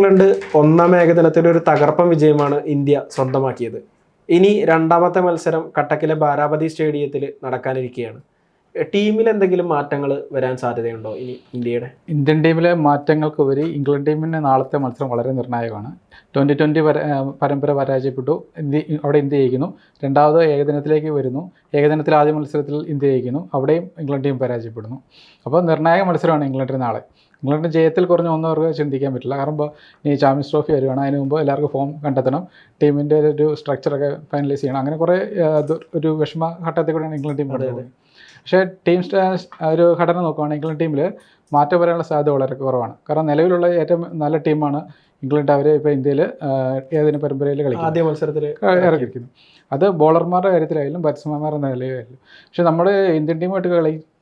England ഒന്നാം ഏകദിനത്തിൽ ഒരു തകർപ്പൻ വിജയമാണ് ഇന്ത്യ സ്വന്തമാക്കിയത്. ഇനി രണ്ടാമത്തെ മത്സരം കട്ടക്കിലെ ബാരാബതി സ്റ്റേഡിയത്തിൽ നടക്കാനിരിക്കുകയാണ്. ടീമിൽ എന്തെങ്കിലും മാറ്റങ്ങൾ വരാൻ സാധ്യതയുണ്ടോ ഇനി ഇന്ത്യയുടെ? ഇന്ത്യൻ ടീമിലെ മാറ്റങ്ങൾക്കുപരി ഇംഗ്ലണ്ട് ടീമിന് നാളത്തെ മത്സരം വളരെ നിർണായകമാണ്. 2020 പരമ്പര പരാജയപ്പെട്ടു, അവിടെ ഇന്ത്യ ജയിക്കുന്നു. രണ്ടാമത് ഏകദിനത്തിലേക്ക് വരുന്നു, ഏകദിനത്തിൽ ആദ്യ മത്സരത്തിൽ ഇന്ത്യ ജയിക്കുന്നു, അവിടെയും ഇംഗ്ലണ്ട് ടീം പരാജയപ്പെടുന്നു. അപ്പോൾ നിർണായക മത്സരമാണ് ഇംഗ്ലണ്ടിന് നാളെ. ഇംഗ്ലണ്ടിന് ജയത്തിൽ കുറഞ്ഞ ഒന്നും അവർക്ക് ചിന്തിക്കാൻ പറ്റില്ല. കാരണം ഈ ചാമ്പ്യൻസ് ട്രോഫി വരുവാണ്, അതിന് മുമ്പ് എല്ലാവർക്കും ഫോം കണ്ടെത്തണം, ടീമിൻ്റെ ഒരു സ്ട്രക്ചറൊക്കെ ഫൈനലൈസ് ചെയ്യണം. അങ്ങനെ കുറേ ഒരു വിഷമഘട്ടത്തിൽ കൂടെയാണ് ഇംഗ്ലണ്ട് ടീം കടന്നത്. പക്ഷേ ടീം ഒരു ഘടന നോക്കുകയാണെങ്കിൽ ഇംഗ്ലണ്ട് ടീമിൽ മാറ്റം വരാനുള്ള സാധ്യത വളരെ കുറവാണ്. കാരണം നിലവിലുള്ള ഏറ്റവും നല്ല ടീമാണ് ഇംഗ്ലണ്ട്. അവർ ഇപ്പോൾ ഇന്ത്യയിൽ ഏതെങ്കിലും പരമ്പരയിൽ കളിക്കും, ആദ്യ മത്സരത്തിൽ ഇറക്കിയിരിക്കുന്നു. അത് ബോളർമാരുടെ കാര്യത്തിലായാലും ബാറ്റ്സ്മാൻമാരുടെ നിലയിലായാലും. പക്ഷേ നമ്മൾ ഇന്ത്യൻ ടീമായിട്ട്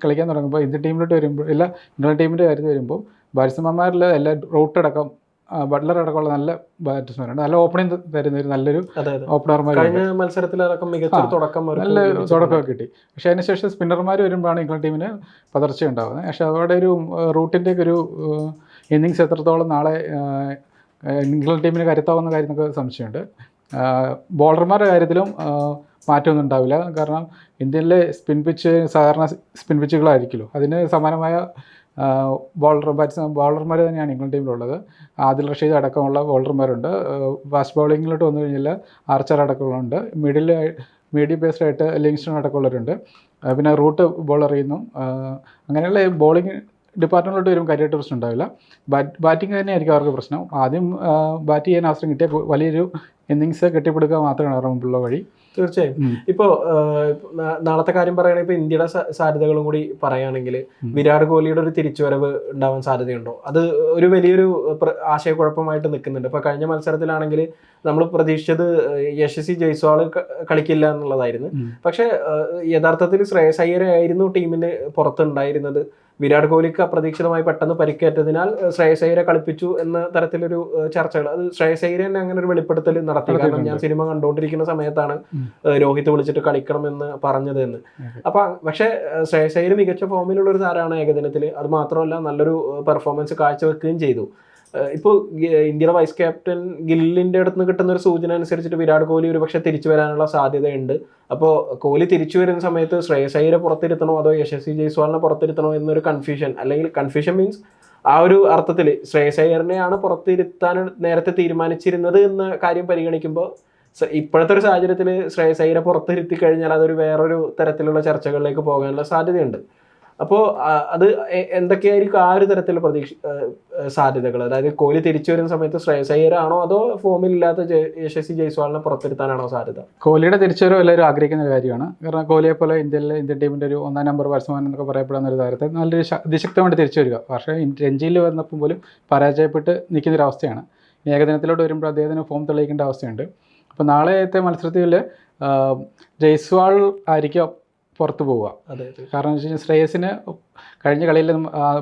കളിക്കാൻ തുടങ്ങുമ്പോൾ, ഇന്ത്യൻ ടീമിലോട്ട് വരുമ്പോൾ ഇല്ല, ഇംഗ്ലണ്ട് ടീമിൻ്റെ കാര്യത്തിൽ വരുമ്പോൾ ബാറ്റ്സ്മാൻമാരിൽ എല്ലാ റൂട്ട് അടക്കം ബട്ട്ലർ അടക്കമുള്ള നല്ല ബാറ്റ്സ്മാനാണ്. നല്ല ഓപ്പണിംഗ് തരുന്ന ഒരു നല്ലൊരു ഓപ്പണർമാർ. നല്ല തുടക്കമൊക്കെ കിട്ടി. പക്ഷേ അതിനുശേഷം സ്പിന്നർമാർ വരുമ്പോഴാണ് ഇംഗ്ലണ്ട് ടീമിന് പതർച്ച ഉണ്ടാകുന്നത്. പക്ഷേ അവരുടെ ഒരു റൂട്ടിൻ്റെ ഒരു ഇന്നിങ്സ് എത്രത്തോളം നാളെ ഇംഗ്ലണ്ട് ടീമിന് കരുത്താവുന്ന കാര്യം എന്നൊക്കെ സംശയമുണ്ട്. ബോളർമാരുടെ കാര്യത്തിലും മാറ്റമൊന്നും ഉണ്ടാവില്ല. കാരണം ഇന്ത്യയിലെ സ്പിൻ പിച്ച് സാധാരണ സ്പിൻ പിച്ചുകളായിരിക്കുമല്ലോ, അതിന് സമാനമായ ബോളർമാർ തന്നെയാണ് ഇംഗ്ലണ്ട് ടീമിലുള്ളത്. ആദിൽ റഷീദ് അടക്കമുള്ള ബോളർമാരുണ്ട്. ഫാസ്റ്റ് ബൗളിങ്ങിലോട്ട് വന്നു കഴിഞ്ഞാൽ ആർച്ചർ അടക്കമുള്ളുണ്ട്. മീഡിയം പേസറായിട്ട് ലിങ്സ്റ്റൺ അടക്കമുള്ളവരുണ്ട്. പിന്നെ റൂട്ട് ബോളർ ചെയ്യുന്നു. അങ്ങനെയുള്ള ബോളിംഗ് ഡിപ്പാർട്ട്മെൻറ്റിലോട്ട് വരുമ്പോൾ കാര്യമായിട്ട് പ്രശ്നം ഉണ്ടാവില്ല. ബാറ്റിംഗ് തന്നെയായിരിക്കും അവർക്ക് പ്രശ്നം. ആദ്യം ബാറ്റ് ചെയ്യാൻ അവസരം കിട്ടിയ വലിയൊരു ഇന്നിങ്സ് കെട്ടിപ്പടുക്കുക മാത്രമാണ് അവരുടെ മുമ്പുള്ള വഴി. തീർച്ചയായും. ഇപ്പോൾ നാളത്തെ കാര്യം പറയുകയാണെങ്കിൽ ഇപ്പോൾ ഇന്ത്യയുടെ സാധ്യതകളും കൂടി പറയുകയാണെങ്കിൽ വിരാട് കോഹ്ലിയുടെ ഒരു തിരിച്ചുവരവ് ഉണ്ടാവാൻ സാധ്യതയുണ്ടോ? അത് ഒരു വലിയൊരു ആശയക്കുഴപ്പമായിട്ട് നിൽക്കുന്നുണ്ട്. ഇപ്പോൾ കഴിഞ്ഞ മത്സരത്തിലാണെങ്കിൽ നമ്മൾ പ്രതീക്ഷിച്ചത് യശസ്വി ജയ്സ്വാൾ കളിക്കില്ല എന്നുള്ളതായിരുന്നു. പക്ഷേ യഥാർത്ഥത്തിൽ ശ്രേയസ് അയ്യരായിരുന്നു ടീമിന് പുറത്തുണ്ടായിരുന്നത്. വിരാട് കോഹ്ലിക്ക് അപ്രതീക്ഷിതമായി പെട്ടെന്ന് പരിക്കേറ്റതിനാൽ ശ്രേയസ് അയ്യരെ കളിപ്പിച്ചു എന്ന തരത്തിലൊരു ചർച്ചകൾ, അത് ശ്രേയസ് അയ്യർ തന്നെ അങ്ങനെ ഒരു വെളിപ്പെടുത്തൽ നടത്തി. കാരണം ഞാൻ സിനിമ കണ്ടുകൊണ്ടിരിക്കുന്ന സമയത്താണ് രോഹിത് വിളിച്ചിട്ട് കളിക്കണമെന്ന് പറഞ്ഞത് എന്ന്. പക്ഷേ ശ്രേയസ് അയ്യർ മികച്ച ഫോമിലുള്ള ഒരു താരമാണ് ഏകദിനത്തിൽ. അത് മാത്രമല്ല നല്ലൊരു പെർഫോമൻസ് കാഴ്ചവെക്കുകയും ചെയ്തു. ഇപ്പോൾ ഇന്ത്യയുടെ വൈസ് ക്യാപ്റ്റൻ ഗില്ലിന്റെ അടുത്ത് നിന്ന് കിട്ടുന്ന ഒരു സൂചന അനുസരിച്ചിട്ട് വിരാട് കോഹ്ലി ഒരു പക്ഷേ തിരിച്ചു വരാനുള്ള സാധ്യതയുണ്ട്. അപ്പോൾ കോഹ്ലി തിരിച്ചു വരുന്ന സമയത്ത് ശ്രേയസ് അയ്യരെ പുറത്തിരുത്തണോ അതോ യശസ്വി ജയ്സ്വാളിനെ പുറത്തിരുത്തണോ എന്നൊരു കൺഫ്യൂഷൻ, അല്ലെങ്കിൽ കൺഫ്യൂഷൻ മീൻസ് ആ ഒരു അർത്ഥത്തിൽ ശ്രേയസ് അയ്യറിനെയാണ് പുറത്തിരുത്താൻ നേരത്തെ തീരുമാനിച്ചിരുന്നത് എന്ന കാര്യം പരിഗണിക്കുമ്പോൾ ഇപ്പോഴത്തെ ഒരു സാഹചര്യത്തിൽ ശ്രേയസ് അയ്യരെ പുറത്തിരുത്തി കഴിഞ്ഞാൽ അതൊരു വേറൊരു തരത്തിലുള്ള ചർച്ചകളിലേക്ക് പോകാനുള്ള സാധ്യതയുണ്ട്. അപ്പോൾ അത് എന്തൊക്കെയായിരിക്കും ആ ഒരു തരത്തിലുള്ള സാധ്യതകൾ? അതായത് കോഹ്ലി തിരിച്ചു വരുന്ന സമയത്ത് ശ്രേയസ് അയ്യരാണോ അതോ ഫോമിലില്ലാത്ത യശസ്വി ജയ്സ്വാളിനെ പുറത്തിരുത്താനാണോ സാധ്യത? കോഹ്ലിയുടെ തിരിച്ചുവരവ് എല്ലാവരും ആഗ്രഹിക്കുന്ന ഒരു കാര്യമാണ്. കാരണം കോഹ്ലിയെ പോലെ ഇന്ത്യൻ ടീമിൻ്റെ ഒരു 1ാം നമ്പർ ബാറ്റ്സ്മാൻ എന്നൊക്കെ പറയപ്പെടുന്ന ഒരു താരത്തെ നല്ലൊരു അതിശക്തമായിട്ട് തിരിച്ചു വരിക. പക്ഷേ രഞ്ജിയിൽ വന്നപ്പോൾ പോലും പരാജയപ്പെട്ട് നിൽക്കുന്നൊരവസ്ഥയാണ്. ഏകദിനത്തിലോട്ട് വരുമ്പോൾ അദ്ദേഹത്തിന് ഫോം തെളിയിക്കേണ്ട അവസ്ഥയുണ്ട്. അപ്പോൾ നാളത്തെ മത്സരത്തിൽ ജയ്സ്വാൾ ആയിരിക്കും പുറത്തു പോവുക. കാരണം എന്ന് വെച്ച് കഴിഞ്ഞാൽ ശ്രേയസിന് കഴിഞ്ഞ കളിയിൽ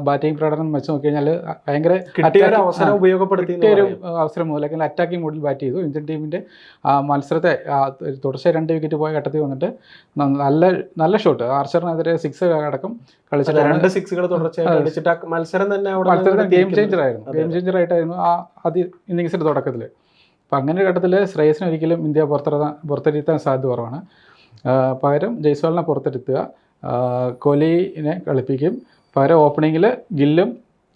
ബാറ്റിംഗ് പ്രകടനം വെച്ച് നോക്കി കഴിഞ്ഞാൽ ഭയങ്കര ഉപയോഗപ്പെടുത്തിയ ഒരു അവസരം മുതൽ അല്ലെങ്കിൽ അറ്റാക്കിംഗ് മോഡിൽ ബാറ്റ് ചെയ്തു. ഇന്ത്യൻ ടീമിൻ്റെ മത്സരത്തെ തുടർച്ചയായി 2 വിക്കറ്റ് പോയ ഘട്ടത്തിൽ വന്നിട്ട് നല്ല ഷോട്ട്, ആർച്ചറിനെതിരെ 6 അടക്കം കളിച്ചിട്ട് 2 സിക്സുകൾ തുടർച്ചയായി മത്സരം ഗെയിം ചേഞ്ചർ ആയിട്ടായിരുന്നു ആ ഇന്നിങ്സിൻ്റെ തുടക്കത്തിൽ. അപ്പം അങ്ങനെ ഒരു ഘട്ടത്തിൽ ശ്രേയസിന് ഒരിക്കലും ഇന്ത്യ പുറത്തിരുത്താൻ സാധ്യത കുറവാണ്. പകരം ജയ്സ്വാളിനെ പുറത്തെടുത്തുക, കോഹ്ലിനെ കളിപ്പിക്കും. പകരം ഓപ്പണിങ്ങിൽ ഗില്ലും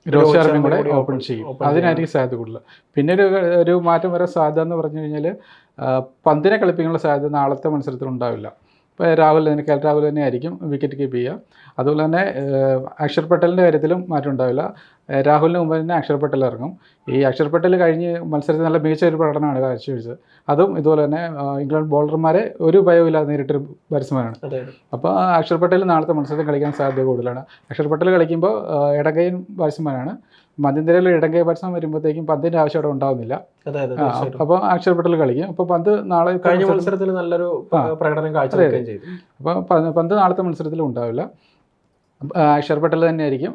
രോഹിത് ശർമ്മയും കൂടെ ഓപ്പൺ ചെയ്യും. അതിനായിരിക്കും സാധ്യത കൂടുതൽ. പിന്നെ ഒരു മാറ്റം വരാൻ സാധ്യത എന്ന് പറഞ്ഞു കഴിഞ്ഞാൽ പന്തിനെ കളിപ്പിക്കാനുള്ള സാധ്യത നാളത്തെ മത്സരത്തിൽ ഉണ്ടാവില്ല. ഇപ്പോൾ രാഹുൽ തന്നെ ആയിരിക്കും വിക്കറ്റ് കീപ്പ് ചെയ്യുക. അതുപോലെ തന്നെ അക്ഷർ പട്ടേലിൻ്റെ കാര്യത്തിലും മാറ്റം ഉണ്ടാവില്ല. രാഹുലിന് മുമ്പ് തന്നെ അക്ഷർ പട്ടേൽ ഇറങ്ങും. ഈ അക്ഷർ പട്ടേൽ കഴിഞ്ഞ് മത്സരത്തിൽ നല്ല മികച്ച ഒരു പ്രകടനമാണ് കാഴ്ചവെച്ചത്. അതും ഇതുപോലെ തന്നെ ഇംഗ്ലണ്ട് ബോളർമാരെ ഒരു ഭയവുമില്ലാതെ നേരിട്ടൊരു ബാറ്റ്സ്മാനാണ്. അപ്പോൾ അക്ഷർ പട്ടേൽ നാളത്തെ മത്സരത്തിൽ കളിക്കാൻ സാധ്യത കൂടുതലാണ്. അക്ഷർ പട്ടേൽ കളിക്കുമ്പോൾ ഇടങ്കൈ ബാറ്റ്സ്മാനാണ്. മധ്യനിരയിൽ ഇടങ്കൈ ബാറ്റ്സ്മാൻ വരുമ്പോഴത്തേക്കും പന്തിൻ്റെ ആവശ്യം അവിടെ ഉണ്ടാവുന്നില്ല. അപ്പോൾ അക്ഷർ പട്ടേൽ കളിക്കും. അപ്പോൾ പന്ത് നാളെ കഴിഞ്ഞ മത്സരത്തിൽ നല്ലൊരു പ്രകടനം കാഴ്ചവെക്കുകയും ചെയ്തു. അപ്പോൾ പന്ത് നാളത്തെ മത്സരത്തിൽ ഉണ്ടാവില്ല. അക്ഷർ പട്ടേൽ തന്നെയായിരിക്കും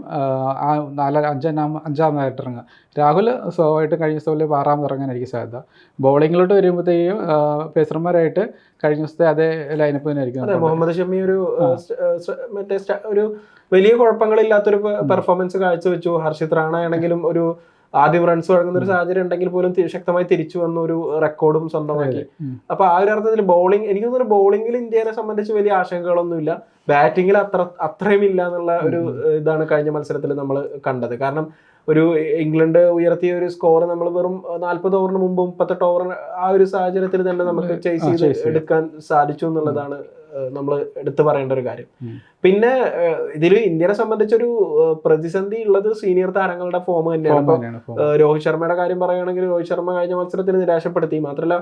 5-ാമതായിട്ട് ഇറങ്ങുക. രാഹുൽ സ്വാഭാവികമായിട്ട് കഴിഞ്ഞ ദിവസത്തിൽ 6ാമത് ഇറങ്ങാനായിരിക്കും സാധ്യത. ബോളിങ്ങിലോട്ട് വരുമ്പോഴത്തേക്കും പേസർമാരായിട്ട് കഴിഞ്ഞ ദിവസത്തെ അതേ ലൈനപ്പ് തന്നെ ആയിരിക്കും. മുഹമ്മദ് ഷമി ഒരു വലിയ കുഴപ്പങ്ങളില്ലാത്തൊരു പെർഫോമൻസ് കാഴ്ചവെച്ചു. ഹർഷിത് റാണ ആണെങ്കിലും ഒരു ആദ്യം റൺസ് വഴങ്ങുന്ന ഒരു സാഹചര്യം ഉണ്ടെങ്കിൽ പോലും ശക്തമായി തിരിച്ചു വന്ന ഒരു റെക്കോർഡും സ്വന്തമാക്കി. അപ്പൊ ആ ഒരു അർത്ഥത്തിൽ ബോളിംഗ്, എനിക്ക് തോന്നുന്നു ബോളിംഗിൽ ഇന്ത്യയെ സംബന്ധിച്ച് വലിയ ആശങ്കകളൊന്നുമില്ല, ബാറ്റിങ്ങിൽ അത്രയും ഇല്ല എന്നുള്ള ഒരു ഇതാണ് കഴിഞ്ഞ മത്സരത്തിൽ നമ്മൾ കണ്ടത്. കാരണം ഒരു ഇംഗ്ലണ്ട് ഉയർത്തിയ ഒരു സ്കോർ നമ്മൾ വെറും 40 ഓവറിന് മുമ്പ് 38 ഓവർ ആ ഒരു സാഹചര്യത്തിൽ തന്നെ നമുക്ക് ചേസ് ചെയ്ത് എടുക്കാൻ സാധിച്ചു എന്നുള്ളതാണ് നമ്മൾ എടുത്തു പറയേണ്ട ഒരു കാര്യം. പിന്നെ ഇതിൽ ഇന്ത്യയെ സംബന്ധിച്ചൊരു പ്രതിസന്ധി ഉള്ളത് സീനിയർ താരങ്ങളുടെ ഫോം തന്നെയാണ്. രോഹിത് ശർമ്മയുടെ കാര്യം പറയുകയാണെങ്കിൽ രോഹിത് ശർമ്മ കഴിഞ്ഞ മത്സരത്തിൽ നിരാശപ്പെടുത്തി. മാത്രമല്ല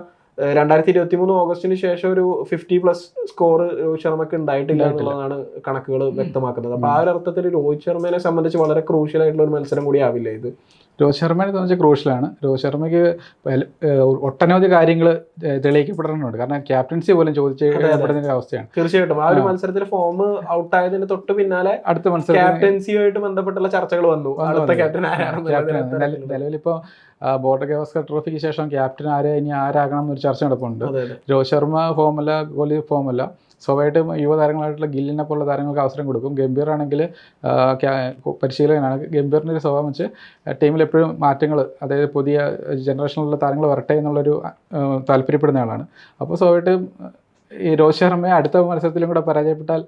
2023 ഓഗസ്റ്റിന് ശേഷം ഒരു 50+ സ്കോർ രോഹിത് ശർമ്മക്ക് ഉണ്ടായിട്ടില്ല എന്നുള്ളതാണ് കണക്കുകൾ വ്യക്തമാക്കുന്നത്. അപ്പൊ ആ ഒരു അർത്ഥത്തിൽ രോഹിത് ശർമ്മയെ സംബന്ധിച്ച് വളരെ ക്രൂഷ്യൽ ആയിട്ടുള്ള ഒരു മത്സരം കൂടി ആവില്ല ഇത്. രോഹിത് ശർമ്മയെ സംബന്ധിച്ച് ക്രൂഷ്യലാണ്. രോഹിത് ശർമ്മയ്ക്ക് ഒട്ടനവധി കാര്യങ്ങൾ തെളിയിക്കപ്പെടാനുണ്ട്. കാരണം ക്യാപ്റ്റൻസി പോലും ചോദിച്ചപ്പെടുന്ന ഒരു അവസ്ഥയാണ്. തീർച്ചയായിട്ടും ആ ഒരു മത്സരത്തിൽ ഫോം ഔട്ട് ആയതിന് തൊട്ട് പിന്നാലെ അടുത്ത മത്സരം ക്യാപ്റ്റൻസിയുമായിട്ട് ബന്ധപ്പെട്ടുള്ള ചർച്ചകൾ വന്നു. അടുത്ത ക്യാപ്റ്റൻ ആരാണെന്ന് നിലവിലിപ്പോ ബോർഡർ ഗവാസ്കർ ട്രോഫിക്ക് ശേഷം ക്യാപ്റ്റൻ ഇനി ആരാകണം എന്നൊരു ചർച്ച നടപ്പുണ്ട്. രോഹിത് ശർമ്മ ഫോമല്ല, കോഹ്ലി ഫോമല്ല. സ്വാഭാവികമായിട്ടും യുവതാരങ്ങളായിട്ടുള്ള ഗില്ലിനെ പോലുള്ള താരങ്ങൾക്ക് അവസരം കൊടുക്കും. ഗംഭീർ ആണെങ്കിൽ പരിശീലകനാണ്. ഗംഭീറിൻ്റെ ഒരു സ്വഭാവം വെച്ച് ടീമിൽ എപ്പോഴും മാറ്റങ്ങൾ, അതായത് പുതിയ ജനറേഷനിലുള്ള താരങ്ങൾ വരട്ടെ എന്നുള്ളൊരു താല്പര്യപ്പെടുന്ന ആളാണ്. അപ്പോൾ സ്വാഭാവികമായിട്ടും ഈ രോഹിത് ശർമ്മയെ അടുത്ത മത്സരത്തിലും കൂടെ പരാജയപ്പെട്ടാൽ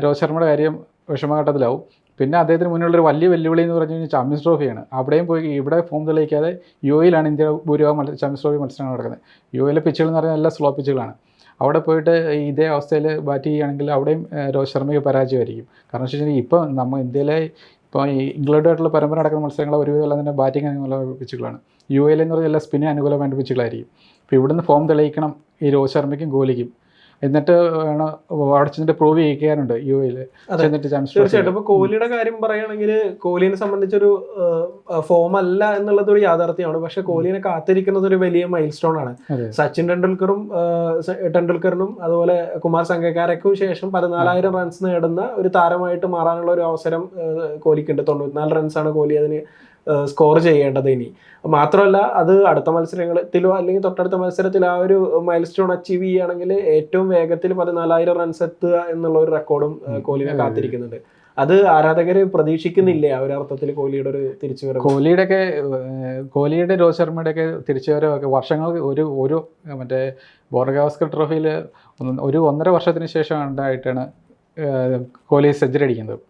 രോഹിത് ശർമ്മയുടെ കാര്യം വിഷമഘട്ടത്തിലാവും. പിന്നെ അദ്ദേഹത്തിന് മുന്നിലുള്ളൊരു വലിയ വെല്ലുവിളി എന്ന് പറഞ്ഞു കഴിഞ്ഞാൽ ചാമ്പ്യൻസ് ട്രോഫിയാണ്. അവിടെയും പോയി ഇവിടെ ഫോം തെളിയിക്കാതെ യുഎയിലാണ് ഇന്ത്യ ഭൂരിഭാഗം ചാമ്പ്യൻസ് ട്രോഫി മത്സരങ്ങൾ നടക്കുന്നത്. യുഎയിലെ പിച്ചുകൾ എന്ന് പറഞ്ഞാൽ എല്ലാ സ്ലോ പിച്ചുകളാണ്. അവിടെ പോയിട്ട് ഇതേ അവസ്ഥയിൽ ബാറ്റ് ചെയ്യുകയാണെങ്കിൽ അവിടെയും രോഹിത് ശർമ്മയ്ക്ക് പരാജയമായിരിക്കും. കാരണം വെച്ച് കഴിഞ്ഞാൽ ഇപ്പോൾ നമ്മൾ ഇന്ത്യയിലെ ഇപ്പോൾ ഈ ഇംഗ്ലണ്ടുമായിട്ടുള്ള പരമ്പര നടക്കുന്ന മത്സരങ്ങൾ ഒരുവിധം തന്നെ ബാറ്റിംഗ് അനുകൂല പിച്ചുകളാണ്. യുഎയിൽ എന്ന് പറഞ്ഞാൽ എല്ലാ സ്പിന്നിന് അനുകൂലമായിട്ട് പിച്ചുകളായിരിക്കും. അപ്പോൾ ഇവിടുന്ന് ഫോം തെളിയിക്കണം ഈ രോഹിത് ശർമ്മയ്ക്കും കോഹ്ലിക്കും. എന്നിട്ട് വേണം അവിടെ ചെന്നിട്ട് പ്രൂവ് ചെയ്യിക്കാനുണ്ട് യുഎയിൽ ചെന്നിട്ട് ചാൻസ്. തീർച്ചയായിട്ടും. ഇപ്പൊ കോഹ്ലിയുടെ കാര്യം പറയുകയാണെങ്കിൽ കോഹ്ലിനെ സംബന്ധിച്ചൊരു ഫോം അല്ല എന്നുള്ളത് ഒരു യാഥാർത്ഥ്യമാണ്. പക്ഷെ കോഹ്ലിനെ കാത്തിരിക്കുന്നത് ഒരു വലിയ മൈൽ സ്റ്റോൺ ആണ്. സച്ചിൻ ടെണ്ടുൽക്കറിനും അതുപോലെ കുമാർ സംഗക്കാരയ്ക്കും ശേഷം 14,000 റൺസ് നേടുന്ന ഒരു താരമായിട്ട് മാറാനുള്ള ഒരു അവസരം കോഹ്ലിക്കുണ്ട്. 94 റൺസാണ് കോഹ്ലി അതിന് സ്കോർ ചെയ്യേണ്ടത്. ഇനി മാത്രമല്ല അത് അടുത്ത മത്സരത്തിലോ അല്ലെങ്കിൽ തൊട്ടടുത്ത മത്സരത്തിൽ ആ ഒരു മൈൽ സ്റ്റോൺ അച്ചീവ് ചെയ്യുകയാണെങ്കിൽ ഏറ്റവും വേഗത്തിൽ 14,000 റൺസ് എത്തുക എന്നുള്ള ഒരു റെക്കോർഡും കോഹ്ലിനെ കാത്തിരിക്കുന്നുണ്ട്. അത് ആരാധകര് പ്രതീക്ഷിക്കുന്നില്ലേ ആ ഒരു അർത്ഥത്തിൽ കോഹ്ലിയുടെ ഒരു തിരിച്ചുവരവ്? കോഹ്ലിയുടെ രോഹിത് ശർമ്മയുടെ ഒക്കെ തിരിച്ചുവരവൊക്കെ വർഷങ്ങൾക്ക് ഒരു മറ്റേ ബോർഡർ ഗവാസ്കർ ട്രോഫിയിൽ ഒരു 1.5 വർഷത്തിന് ശേഷം ഉണ്ടായിട്ടാണ് കോഹ്ലി സെഞ്ചുറി അടിക്കുന്നത്.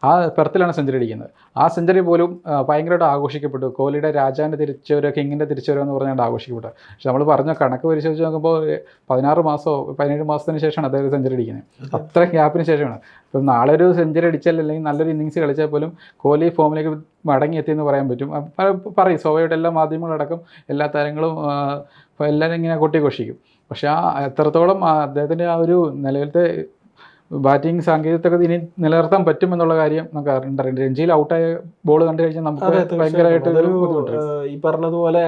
ആ പെർത്തിലാണ് സെഞ്ചുറി അടിക്കുന്നത്. ആ സെഞ്ചുറി പോലും ഭയങ്കരമായിട്ട് ആഘോഷിക്കപ്പെട്ടു. കോഹ്ലിയുടെ രാജാവിൻ്റെ തിരിച്ചുവരവ്, കിങ്ങിൻ്റെ തിരിച്ചുവരവ് എന്ന് പറഞ്ഞാൽ ആഘോഷിക്കപ്പെട്ടു. പക്ഷെ നമ്മൾ പറഞ്ഞ കണക്ക് പരിശോധിച്ച് നോക്കുമ്പോൾ 16 മാസമോ 17 മാസത്തിന് ശേഷമാണ് അദ്ദേഹം സെഞ്ചുറി അടിക്കുന്നത്. അത്ര ഗ്യാപ്പിന് ശേഷമാണ്. ഇപ്പം നാളെ ഒരു സെഞ്ചുറി അടിച്ചാൽ അല്ലെങ്കിൽ നല്ലൊരു ഇന്നിങ്സ് കളിച്ചാൽ പോലും കോഹ്ലി ഫോമിലേക്ക് മടങ്ങിയെത്തിയെന്ന് പറയാൻ പറ്റും. പറയും സ്വാഭാവികമായിട്ട് എല്ലാ മാധ്യമങ്ങളടക്കം എല്ലാ താരങ്ങളും എല്ലാവരും ഇങ്ങനെ കൊട്ടിഘോഷിക്കും. പക്ഷെ ആ എത്രത്തോളം അദ്ദേഹത്തിൻ്റെ ആ ഒരു നിലവിലത്തെ ബാറ്റിംഗ് സാങ്കേതികത്തൊക്കെ ഇനി നിലനിർത്താൻ പറ്റുമെന്നുള്ള കാര്യം നമുക്ക് അറിയണ്ടറിയാം. രഞ്ജിയിൽ ഔട്ടായ ബോൾ കണ്ടു കഴിഞ്ഞാൽ നമുക്ക് ഭയങ്കരമായിട്ട് ഈ പറഞ്ഞതുപോലെ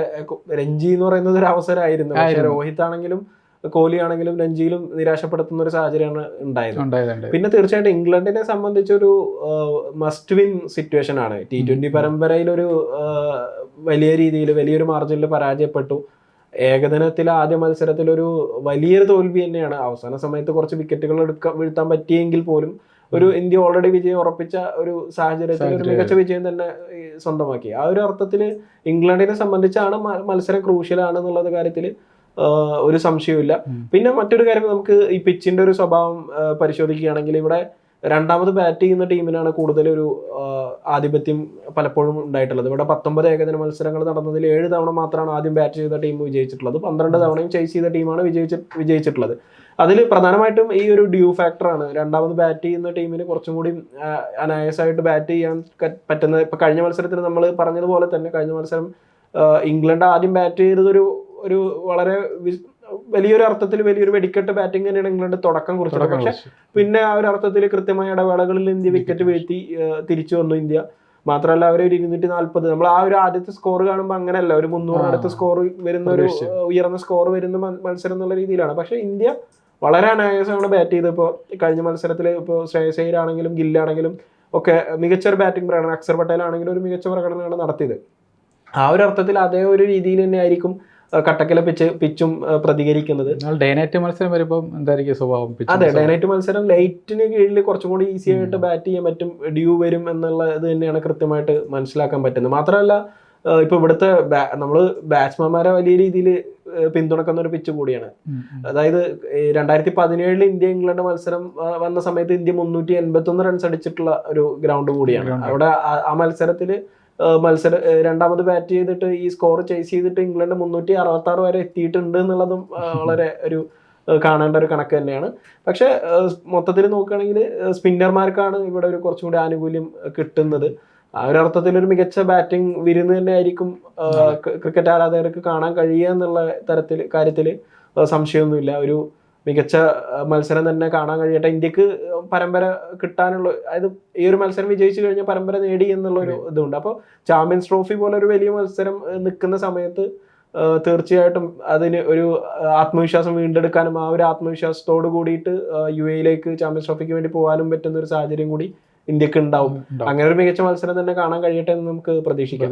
രഞ്ജി എന്ന് പറയുന്നത് ഒരു അവസരമായിരുന്നു. രോഹിത് ആണെങ്കിലും കോഹ്ലി ആണെങ്കിലും രഞ്ജിയിലും നിരാശപ്പെടുത്തുന്ന ഒരു സാഹചര്യമാണ് ഉണ്ടായത്. പിന്നെ തീർച്ചയായിട്ടും ഇംഗ്ലണ്ടിനെ സംബന്ധിച്ചൊരു മസ്റ്റ് വിൻ സിറ്റുവേഷൻ ആണ്. T20 പരമ്പരയിൽ ഒരു വലിയ രീതിയിൽ വലിയൊരു മാർജിനിൽ പരാജയപ്പെട്ടു. ഏകദിനത്തിൽ ആദ്യ മത്സരത്തിൽ ഒരു വലിയൊരു തോൽവി തന്നെയാണ്. അവസാന സമയത്ത് കുറച്ച് വിക്കറ്റുകൾ വീഴ്ത്താൻ പറ്റിയെങ്കിൽ പോലും ഒരു ഇന്ത്യ ഓൾറെഡി വിജയം ഉറപ്പിച്ച ഒരു സാഹചര്യത്തിൽ ഒരു മികച്ച വിജയം തന്നെ സ്വന്തമാക്കി. ആ ഒരു അർത്ഥത്തിൽ ഇംഗ്ലണ്ടിനെ സംബന്ധിച്ചാണ് മത്സരം ക്രൂഷ്യലാണ് എന്നുള്ള കാര്യത്തിൽ ഒരു സംശയവുമില്ല. പിന്നെ മറ്റൊരു കാര്യം, നമുക്ക് ഈ പിച്ചിന്റെ ഒരു സ്വഭാവം പരിശോധിക്കുകയാണെങ്കിൽ ഇവിടെ രണ്ടാമത് ബാറ്റ് ചെയ്യുന്ന ടീമിനാണ് കൂടുതൽ ഒരു ആധിപത്യം പലപ്പോഴും ഉണ്ടായിട്ടുള്ളത്. ഇവിടെ 19 ഏകദിന മത്സരങ്ങൾ നടന്നതിൽ 7 തവണ മാത്രമാണ് ആദ്യം ബാറ്റ് ചെയ്ത ടീം വിജയിച്ചിട്ടുള്ളത്. 12 തവണയും ചേസ് ചെയ്ത ടീമാണ് വിജയിച്ചിട്ടുള്ളത്. അതിൽ പ്രധാനമായിട്ടും ഈ ഒരു ഡ്യൂ ഫാക്ടറാണ്. രണ്ടാമത് ബാറ്റ് ചെയ്യുന്ന ടീമിന് കുറച്ചും കൂടി അനായാസമായിട്ട് ബാറ്റ് ചെയ്യാൻ പറ്റുന്നത്. ഇപ്പൊ കഴിഞ്ഞ മത്സരത്തിൽ നമ്മൾ പറഞ്ഞതുപോലെ തന്നെ കഴിഞ്ഞ മത്സരം ഇംഗ്ലണ്ട് ആദ്യം ബാറ്റ് ചെയ്തത് ഒരു വളരെ വലിയൊരു അർത്ഥത്തിൽ വലിയൊരു വെടിക്കെട്ട് ബാറ്റിംഗ് തന്നെയാണ് ഇംഗ്ലണ്ട് തുടക്കം കുറിച്ചത്. പക്ഷെ പിന്നെ ആ ഒരു അർത്ഥത്തിൽ കൃത്യമായ ഇടവേളകളിൽ ഇന്ത്യ വിക്കറ്റ് വീഴ്ത്തി തിരിച്ചു വന്നു ഇന്ത്യ. മാത്രമല്ല അവർ ഒരു 240, നമ്മൾ ആ ഒരു ആദ്യത്തെ സ്കോർ കാണുമ്പോൾ അങ്ങനെയല്ല, ഒരു 300 അടുത്ത സ്കോർ വരുന്ന ഒരു ഉയർന്ന സ്കോർ വരുന്ന മത്സരം എന്നുള്ള രീതിയിലാണ്. പക്ഷെ ഇന്ത്യ വളരെ അനായാസമാണ് ബാറ്റ് ചെയ്തത്. ഇപ്പോൾ കഴിഞ്ഞ മത്സരത്തിൽ ഇപ്പോൾ ശ്രേയസ് അയ്യർ ആണെങ്കിലും ഗില്ലാണെങ്കിലും ഒക്കെ മികച്ചൊരു ബാറ്റിംഗ് പ്രകടനം, അക്സർ പട്ടേൽ ആണെങ്കിലും ഒരു മികച്ച പ്രകടനമാണ് നടത്തിയത്. ആ ഒരു അർത്ഥത്തിൽ അതേ ഒരു രീതിയിൽ തന്നെ ആയിരിക്കും കട്ടക്കിലെ പിച്ചും പ്രതികരിക്കുന്നത്. ഡേ നൈറ്റ് മത്സരം വരുമ്പോൾ എന്തായിരിക്കും സ്വഭാവം? അതെ, ഡേ നൈറ്റ് മത്സരം ലൈറ്റിന് കീഴിൽ കുറച്ചും കൂടി ഈസി ആയിട്ട് ബാറ്റ് ചെയ്യാൻ പറ്റും, ഡ്യൂ വരും എന്നുള്ള ഇത് തന്നെയാണ് കൃത്യമായിട്ട് മനസ്സിലാക്കാൻ പറ്റുന്നത്. മാത്രമല്ല ഇപ്പൊ ഇവിടുത്തെ നമ്മള് ബാറ്റ്സ്മാൻമാരെ വലിയ രീതിയിൽ പിന്തുണക്കുന്ന ഒരു പിച്ച് കൂടിയാണ്. അതായത് 2017 ഇന്ത്യ ഇംഗ്ലണ്ട് മത്സരം വന്ന സമയത്ത് ഇന്ത്യ 381 റൺസ് അടിച്ചിട്ടുള്ള ഒരു ഗ്രൗണ്ട് കൂടിയാണ്. അവിടെ ആ മത്സരത്തില് രണ്ടാമത് ബാറ്റ് ചെയ്തിട്ട് ഈ സ്കോർ ചേസ് ചെയ്തിട്ട് ഇംഗ്ലണ്ട് 366 വരെ എത്തിയിട്ടുണ്ട് എന്നുള്ളതും വളരെ ഒരു കാണേണ്ട ഒരു കണക്ക് തന്നെയാണ്. പക്ഷെ മൊത്തത്തിൽ നോക്കുകയാണെങ്കിൽ സ്പിന്നർമാർക്കാണ് ഇവിടെ ഒരു കുറച്ചും കൂടി ആനുകൂല്യം കിട്ടുന്നത്. ആ ഒരു അർത്ഥത്തിൽ ഒരു മികച്ച ബാറ്റിംഗ് വിരുന്ന് തന്നെ ആയിരിക്കും ക്രിക്കറ്റ് ആരാധകർക്ക് കാണാൻ കഴിയുക എന്നുള്ള കാര്യത്തിൽ സംശയമൊന്നുമില്ല. ഒരു മികച്ച മത്സരം തന്നെ കാണാൻ കഴിയട്ടെ. ഇന്ത്യക്ക് പരമ്പര കിട്ടാനുള്ള, അതായത് ഈ ഒരു മത്സരം വിജയിച്ചു കഴിഞ്ഞാൽ പരമ്പര നേടി എന്നുള്ള ഒരു ഇതുണ്ട്. അപ്പോൾ ചാമ്പ്യൻസ് ട്രോഫി പോലെ ഒരു വലിയ മത്സരം നിൽക്കുന്ന സമയത്ത് തീർച്ചയായിട്ടും അതിന് ഒരു ആത്മവിശ്വാസം വീണ്ടെടുക്കാനും ആ ഒരു ആത്മവിശ്വാസത്തോട് കൂടിയിട്ട് UAE ചാമ്പ്യൻസ് ട്രോഫിക്ക് വേണ്ടി പോകാനും പറ്റുന്ന ഒരു സാഹചര്യം കൂടി ഇന്ത്യക്ക് ഉണ്ടാവും. അങ്ങനെ ഒരു മികച്ച മത്സരം തന്നെ കാണാൻ കഴിയട്ടെ എന്ന് നമുക്ക് പ്രതീക്ഷിക്കാം.